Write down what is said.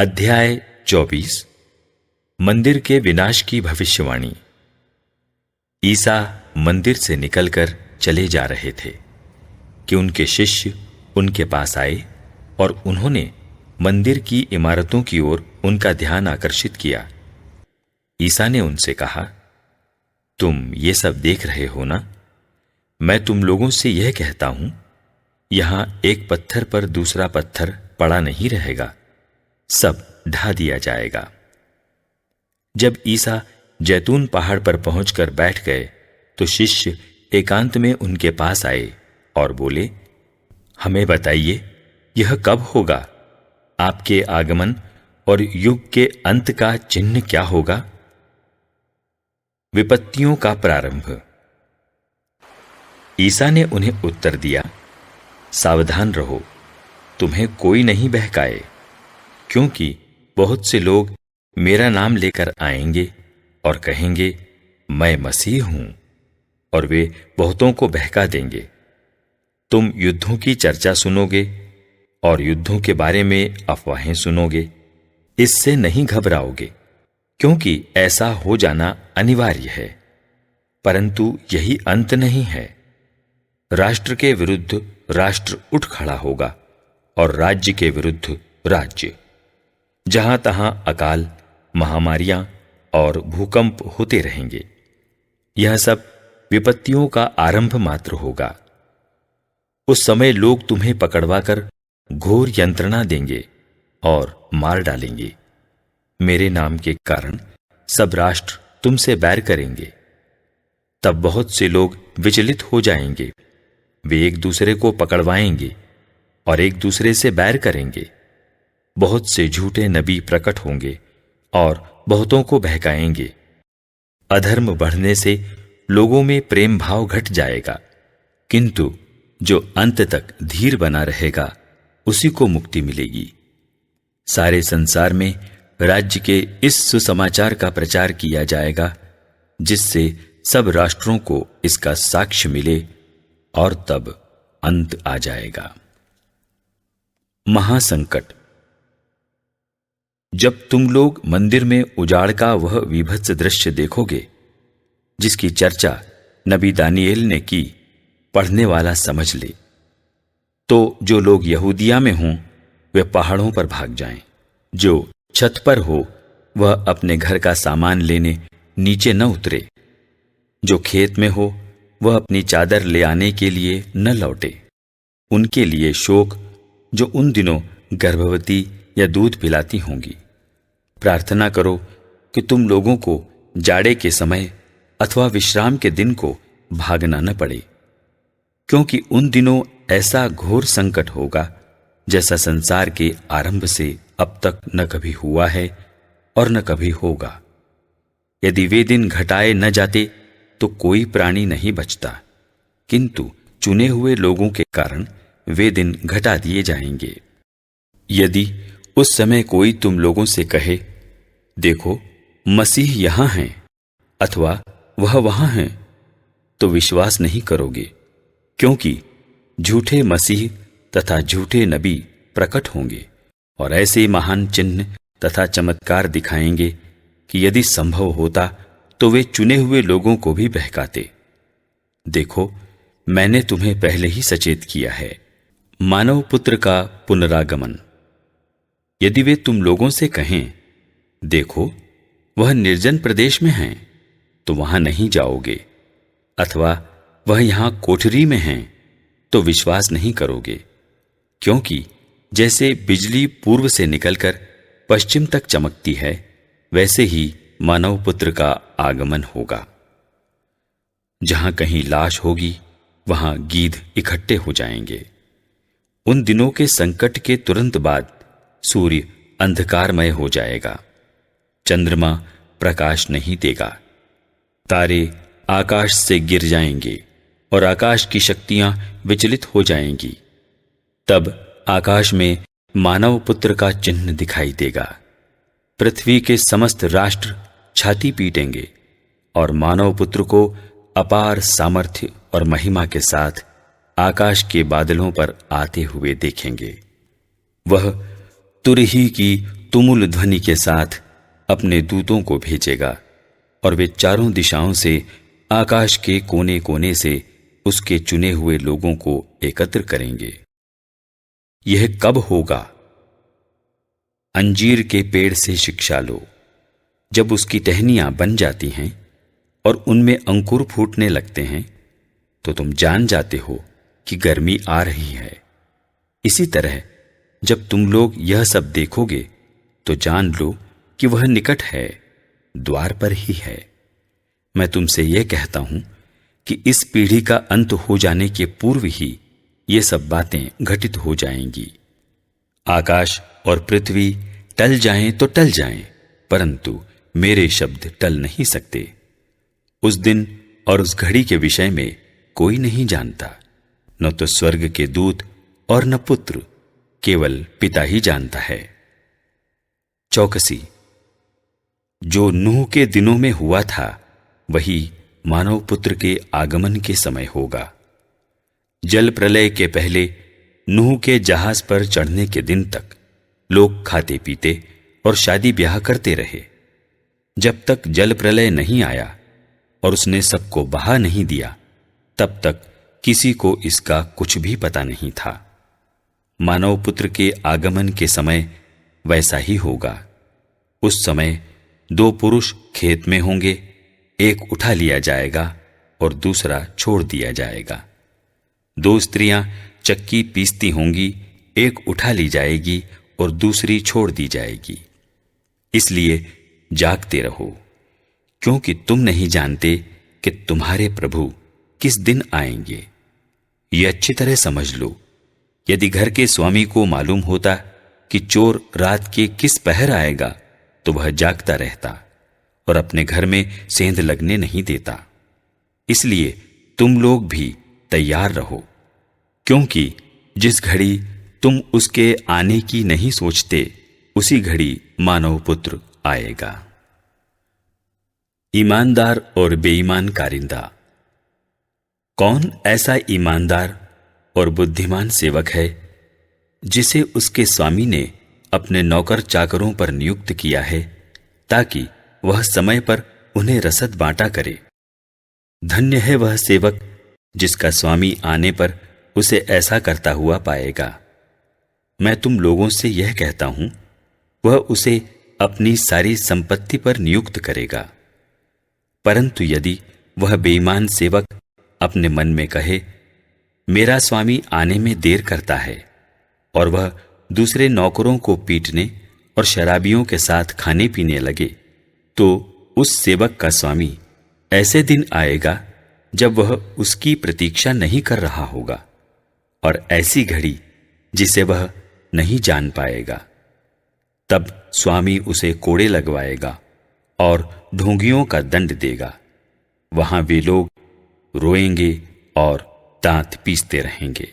अध्याय 24 मंदिर के विनाश की भविष्यवाणी। ईसा मंदिर से निकलकर चले जा रहे थे कि उनके शिष्य उनके पास आए और उन्होंने मंदिर की इमारतों की ओर उनका ध्यान आकर्षित किया। ईसा ने उनसे कहा, तुम ये सब देख रहे हो ना? मैं तुम लोगों से यह कहता हूं, यहां एक पत्थर पर दूसरा पत्थर पड़ा नहीं रहेगा, सब ढा दिया जाएगा। जब ईसा जैतून पहाड़ पर पहुंचकर बैठ गए तो शिष्य एकांत में उनके पास आए और बोले, हमें बताइए, यह कब होगा? आपके आगमन और युग के अंत का चिन्ह क्या होगा? विपत्तियों का प्रारंभ। ईसा ने उन्हें उत्तर दिया, सावधान रहो, तुम्हें कोई नहीं बहकाए, क्योंकि बहुत से लोग मेरा नाम लेकर आएंगे और कहेंगे, मैं मसीह हूं, और वे बहुतों को बहका देंगे। तुम युद्धों की चर्चा सुनोगे और युद्धों के बारे में अफवाहें सुनोगे। इससे नहीं घबराओगे, क्योंकि ऐसा हो जाना अनिवार्य है, परंतु यही अंत नहीं है। राष्ट्र के विरुद्ध राष्ट्र उठ खड़ा होगा और राज्य के विरुद्ध राज्य। जहां तहां अकाल, महामारियां और भूकंप होते रहेंगे। यह सब विपत्तियों का आरंभ मात्र होगा। उस समय लोग तुम्हें पकड़वाकर घोर यंत्रणा देंगे और मार डालेंगे। मेरे नाम के कारण सब राष्ट्र तुमसे बैर करेंगे। तब बहुत से लोग विचलित हो जाएंगे। वे एक दूसरे को पकड़वाएंगे और एक दूसरे से बैर करेंगे। बहुत से झूठे नबी प्रकट होंगे और बहुतों को बहकाएंगे। अधर्म बढ़ने से लोगों में प्रेम भाव घट जाएगा, किंतु जो अंत तक धीर बना रहेगा उसी को मुक्ति मिलेगी। सारे संसार में राज्य के इस सुसमाचार का प्रचार किया जाएगा, जिससे सब राष्ट्रों को इसका साक्ष्य मिले, और तब अंत आ जाएगा। महासंकट। जब तुम लोग मंदिर में उजाड़ का वह विभत्स दृश्य देखोगे, जिसकी चर्चा नबी दानिएल ने की, पढ़ने वाला समझ ले, तो जो लोग यहूदिया में हों वे पहाड़ों पर भाग जाएं। जो छत पर हो वह अपने घर का सामान लेने नीचे न उतरे। जो खेत में हो वह अपनी चादर ले आने के लिए न लौटे। उनके लिए शोक जो उन दिनों गर्भवती या दूध पिलाती होंगी। प्रार्थना करो कि तुम लोगों को जाड़े के समय अथवा विश्राम के दिन को भागना न पड़े, क्योंकि उन दिनों ऐसा घोर संकट होगा जैसा संसार के आरंभ से अब तक न कभी हुआ है और न कभी होगा। यदि वे दिन घटाए न जाते तो कोई प्राणी नहीं बचता, किंतु चुने हुए लोगों के कारण वे दिन घटा दिए जाएंगे। यदि उस समय कोई तुम लोगों से कहे, देखो मसीह यहां हैं अथवा वह वहां हैं, तो विश्वास नहीं करोगे, क्योंकि झूठे मसीह तथा झूठे नबी प्रकट होंगे और ऐसे महान चिन्ह तथा चमत्कार दिखाएंगे कि यदि संभव होता तो वे चुने हुए लोगों को भी बहकाते। देखो, मैंने तुम्हें पहले ही सचेत किया है। मानव पुत्र का पुनरागमन। यदि वे तुम लोगों से कहें, देखो वह निर्जन प्रदेश में हैं, तो वहां नहीं जाओगे, अथवा वह यहां कोठरी में हैं, तो विश्वास नहीं करोगे, क्योंकि जैसे बिजली पूर्व से निकलकर पश्चिम तक चमकती है, वैसे ही मानव पुत्र का आगमन होगा। जहां कहीं लाश होगी वहां गीध इकट्ठे हो जाएंगे। उन दिनों के संकट के तुरंत बाद सूर्य अंधकारमय हो जाएगा, चंद्रमा प्रकाश नहीं देगा, तारे आकाश से गिर जाएंगे और आकाश की शक्तियां विचलित हो जाएंगी। तब आकाश में मानव पुत्र का चिन्ह दिखाई देगा। पृथ्वी के समस्त राष्ट्र छाती पीटेंगे और मानव पुत्र को अपार सामर्थ्य और महिमा के साथ आकाश के बादलों पर आते हुए देखेंगे। वह तुरही की तुमुल ध्वनि के साथ अपने दूतों को भेजेगा और वे चारों दिशाओं से, आकाश के कोने कोने से उसके चुने हुए लोगों को एकत्र करेंगे। यह कब होगा? अंजीर के पेड़ से शिक्षा लो। जब उसकी टहनियां बन जाती हैं और उनमें अंकुर फूटने लगते हैं तो तुम जान जाते हो कि गर्मी आ रही है। इसी तरह जब तुम लोग यह सब देखोगे तो जान लो कि वह निकट है, द्वार पर ही है। मैं तुमसे यह कहता हूं कि इस पीढ़ी का अंत हो जाने के पूर्व ही ये सब बातें घटित हो जाएंगी। आकाश और पृथ्वी टल जाएं तो टल जाएं, परंतु मेरे शब्द टल नहीं सकते। उस दिन और उस घड़ी के विषय में कोई नहीं जानता, न तो स्वर्ग के दूत और न पुत्र, केवल पिता ही जानता है। चौकसी। जो नूह के दिनों में हुआ था वही मानव पुत्र के आगमन के समय होगा। जल प्रलय के पहले नूह के जहाज पर चढ़ने के दिन तक लोग खाते पीते और शादी ब्याह करते रहे। जब तक जल प्रलय नहीं आया और उसने सबको बहा नहीं दिया, तब तक किसी को इसका कुछ भी पता नहीं था। मानव पुत्र के आगमन के समय वैसा ही होगा। उस समय 2 पुरुष खेत में होंगे, एक उठा लिया जाएगा और दूसरा छोड़ दिया जाएगा। 2 स्त्रियां चक्की पीसती होंगी, एक उठा ली जाएगी और दूसरी छोड़ दी जाएगी। इसलिए जागते रहो, क्योंकि तुम नहीं जानते कि तुम्हारे प्रभु किस दिन आएंगे। ये अच्छी तरह समझ लो, यदि घर के स्वामी को मालूम होता कि चोर रात के किस पहर आएगा तो वह जागता रहता और अपने घर में सेंध लगने नहीं देता। इसलिए तुम लोग भी तैयार रहो, क्योंकि जिस घड़ी तुम उसके आने की नहीं सोचते उसी घड़ी मानव पुत्र आएगा। ईमानदार और बेईमान कारिंदा। कौन ऐसा ईमानदार और बुद्धिमान सेवक है जिसे उसके स्वामी ने अपने नौकर चाकरों पर नियुक्त किया है ताकि वह समय पर उन्हें रसद बांटा करे। धन्य है वह सेवक जिसका स्वामी आने पर उसे ऐसा करता हुआ पाएगा। मैं तुम लोगों से यह कहता हूं, वह उसे अपनी सारी संपत्ति पर नियुक्त करेगा। परंतु यदि वह बेईमान सेवक अपने मन में कहे, मेरा स्वामी आने में देर करता है, और वह दूसरे नौकरों को पीटने और शराबियों के साथ खाने पीने लगे, तो उस सेवक का स्वामी ऐसे दिन आएगा जब वह उसकी प्रतीक्षा नहीं कर रहा होगा, और ऐसी घड़ी जिसे वह नहीं जान पाएगा। तब स्वामी उसे कोड़े लगवाएगा और ढोंगियों का दंड देगा। वहां वे लोग रोएंगे और दांत पीसते रहेंगे।